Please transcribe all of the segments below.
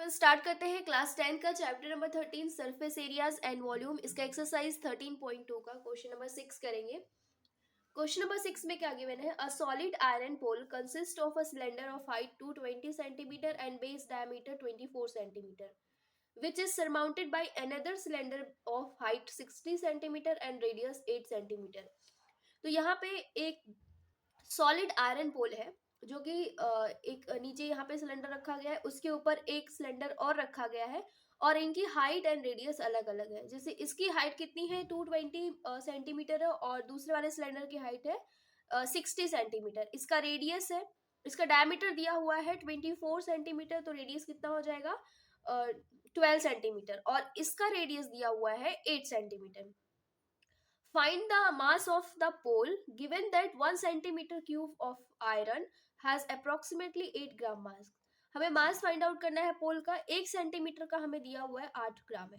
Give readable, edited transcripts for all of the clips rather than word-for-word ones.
अपन start करते हैं class 10 का chapter number 13 surface areas and volume. इसका एक्सरसाइज 13.2 का क्वेश्चन नंबर 6 करेंगे। क्वेश्चन नंबर 6 में क्या गिवन है? A solid iron pole consist of a cylinder of height 220 centimetre and base diameter 24 centimetre which is surmounted by another cylinder of height 60 centimetre and radius 8 centimetre. तो यहाँ पे एक solid iron पोल है जो कि एक नीचे यहाँ पे सिलेंडर रखा गया है, उसके ऊपर एक सिलेंडर और रखा गया है और इनकी हाइट एंड रेडियस अलग अलग है। जैसे इसकी हाइट कितनी है 220 सेंटीमीटर है और दूसरे वाले सिलेंडर की हाइट है 60 सेंटीमीटर। इसका रेडियस है, इसका डायमीटर दिया हुआ है 24 सेंटीमीटर, तो रेडियस कितना हो जाएगा 12 सेंटीमीटर और इसका रेडियस दिया हुआ है 8 centimetre. Find the mass of the pole given that 1 centimeter cube of iron has approximately 8 ग्राम मास। हमें मास फाइंड आउट करना है पोल का। 1 सेंटीमीटर का हमें दिया हुआ है 8 ग्राम है।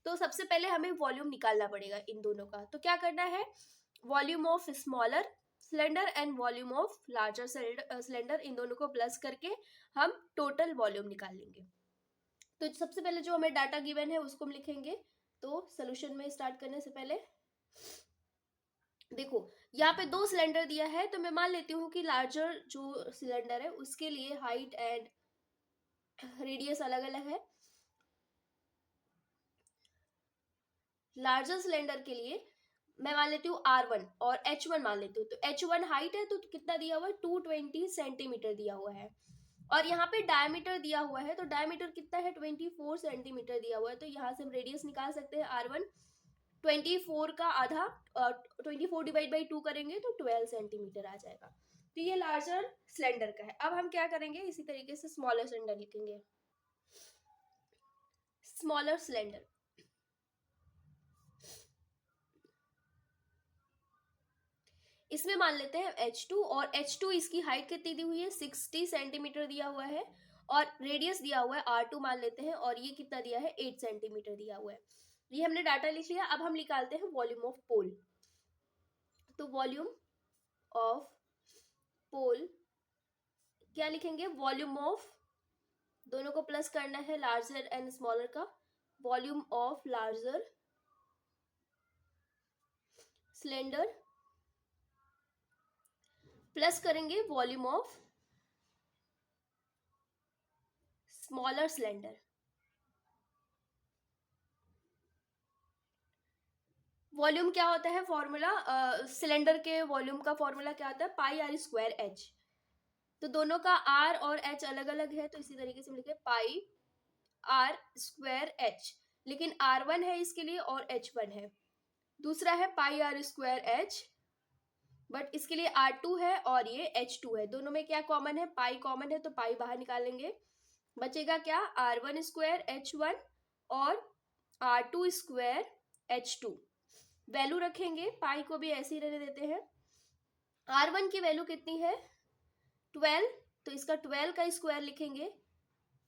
तो सबसे पहले हमें वॉल्यूम निकालना पड़ेगा इन दोनों का। तो क्या करना है, volume of smaller cylinder and volume of larger cylinder, इन दोनों को प्लस करके हम टोटल वॉल्यूम निकाल लेंगे। तो सबसे पहले जो हमें डाटा गिवन है उसको हम लिखेंगे। तो सोल्यूशन में स्टार्ट करने से पहले देखो यहाँ पे 2 सिलेंडर दिया है, तो मैं मान लेती हूँ कि लार्जर जो सिलेंडर है उसके लिए हाइट एंड रेडियस अलग अलग है। लार्जर सिलेंडर के लिए मैं मान लेती हूँ R1 और H1 मान लेती हूँ। तो H1 हाइट है तो कितना दिया हुआ है 220 सेंटीमीटर दिया हुआ है और यहाँ पे डायमीटर दिया हुआ है, तो डायमीटर कितना है 24 सेंटीमीटर दिया हुआ है। तो यहाँ से हम रेडियस निकाल सकते हैं R1 24 का आधा 24 डिवाइड बाई 2 करेंगे तो 12 सेंटीमीटर आ जाएगा। तो ये लार्जर सिलेंडर का है। अब हम क्या करेंगे, इसी तरीके से स्मॉलर सिलेंडर लिखेंगे। स्मॉलर सिलेंडर, इसमें मान लेते हैं H2 और H2 इसकी हाइट कितनी दी हुई है 60 सेंटीमीटर दिया हुआ है और रेडियस दिया हुआ है R2 मान लेते हैं और ये कितना दिया है 8 सेंटीमीटर दिया हुआ है। ये हमने डाटा लिख लिया। अब हम निकालते हैं वॉल्यूम ऑफ पोल। तो वॉल्यूम ऑफ पोल क्या लिखेंगे, वॉल्यूम ऑफ, दोनों को प्लस करना है लार्जर एंड स्मॉलर का, volume of larger cylinder plus करेंगे volume of smaller cylinder. Volume क्या होता है फॉर्मूला, सिलेंडर के वॉल्यूम का फॉर्मूला क्या होता है पाई आर स्क्वायर एच। तो दोनों का आर और एच अलग अलग है, तो इसी तरीके से हम लिखे पाई आर स्क्वायर एच, लेकिन R1 है इसके लिए और H1 है। दूसरा है पाई आर स्क्वायर एच, बट इसके लिए R2 है और ये H2 है। दोनों में क्या कॉमन है, पाई कॉमन है, तो पाई बाहर निकालेंगे, बचेगा क्या R1 स्क्वायर H1 और R2 स्क्वायर H2। वैल्यू रखेंगे, पाई को भी ऐसे ही रहने देते हैं। R1 की वैल्यू कितनी है 12, तो इसका 12 का स्क्वायर लिखेंगे,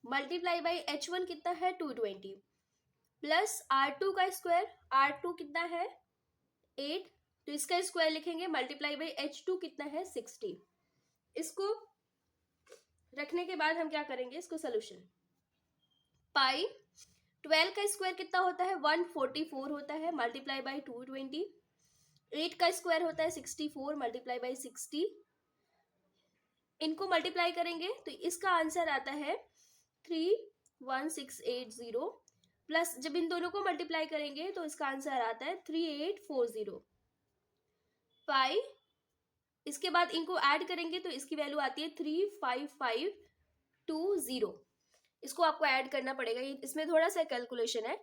मल्टीप्लाई बाई H1 कितना है 220 प्लस R2 का स्क्वायर, R2 कितना है 8, तो इसका स्क्वायर लिखेंगे, मल्टीप्लाई बाई H2 कितना है 60। इसको रखने के बाद हम क्या करेंगे, इसको सोल्यूशन, पाई 12 का स्क्वायर कितना होता है 144 होता है, मल्टीप्लाई बाई 220, 8 का स्क्वायर होता है 64 मल्टीप्लाई बाई 60, इनको मल्टीप्लाई करेंगे तो इसका आंसर आता है 31680 प्लस जब इन दोनों को मल्टीप्लाई करेंगे तो इसका आंसर आता है 3840 पाई। इसके बाद इनको ऐड करेंगे तो इसकी वैल्यू आती है 35520। इसको आपको ऐड करना पड़ेगा, इसमें थोड़ा सा कैलकुलेशन है।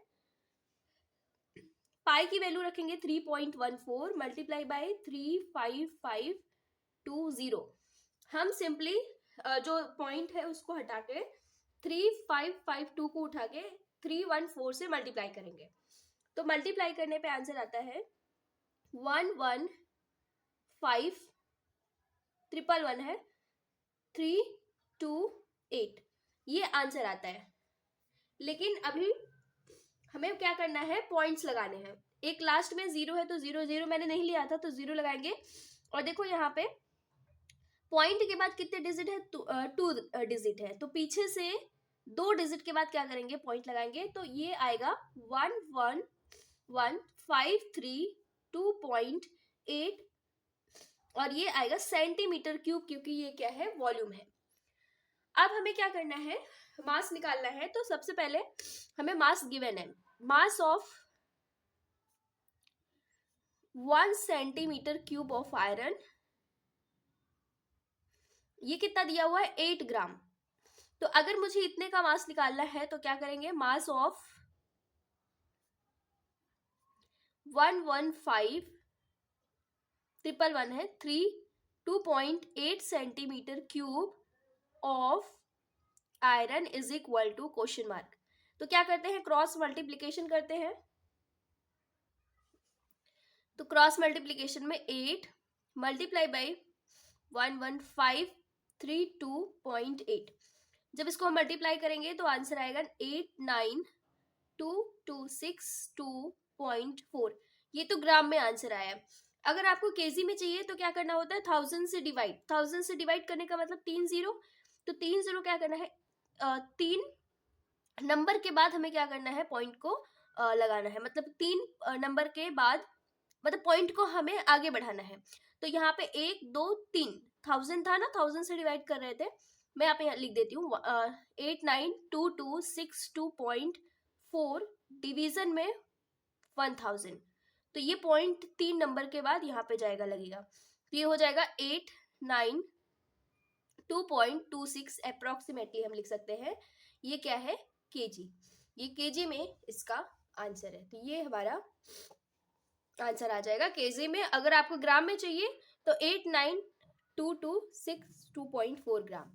पाई की वैल्यू रखेंगे 3.14 मल्टीप्लाई बाई 35520। हम सिंपली जो पॉइंट है उसको हटा के 3552 को उठा के 314 से मल्टीप्लाई करेंगे, तो मल्टीप्लाई करने पे आंसर आता है 115 है 328, ये आंसर आता है। लेकिन अभी हमें क्या करना है, पॉइंट्स लगाने हैं। एक लास्ट में 0 है तो 0 0 मैंने नहीं लिया था तो 0 लगाएंगे और देखो यहाँ पे पॉइंट के बाद कितने डिजिट है 2 डिजिट है, तो पीछे से 2 डिजिट के बाद क्या करेंगे, पॉइंट लगाएंगे, तो ये आएगा 11,532.8 और ये आएगा सेंटीमीटर क्यूब, क्योंकि ये क्या है, वॉल्यूम है। अब हमें क्या करना है, मास निकालना है। तो सबसे पहले हमें मास गिवन है, mass of 1 centimetre cube of iron, ये कितना दिया हुआ है, 8 ग्राम। तो अगर मुझे इतने का मास निकालना है तो क्या करेंगे, मास ऑफ 115,111 है 2.8 centimetre cube of iron is equal to question mark. तो क्या करते हैं, क्रॉस मल्टीप्लीकेशन करते हैं। तो क्रॉस मल्टीप्लीकेशन में 8 मल्टीप्लाई बाई 11532.8, जब इसको हम मल्टीप्लाई करेंगे तो आंसर आएगा 892262.4। ये तो ग्राम में आंसर आया। अगर आपको केजी में चाहिए तो क्या करना होता है, 1000 से डिवाइड, 1000 से डिवाइड करने का मतलब 3 जीरो, तो 3 जीरो क्या करना है, 3 नंबर के बाद हमें क्या करना है, पॉइंट को लगाना है, मतलब 3 नंबर के बाद, मतलब पॉइंट को हमें आगे बढ़ाना है। तो यहाँ पे 1 2 3 1000 था ना, 1000 से डिवाइड कर रहे थे, मैं यहाँ पे लिख देती हूँ 892262.4 डिवीजन में 1000। तो ये पॉइंट 3 नंबर के बाद यहाँ पे जाएगा, लगेगा, तो ये हो जाएगा 892.26 अप्रोक्सीमेटली हम लिख सकते हैं। ये क्या है, केजी, ये केजी में इसका आंसर है। तो ये हमारा आंसर आ जाएगा केजी में। अगर आपको ग्राम में चाहिए तो 892262.4 ग्राम।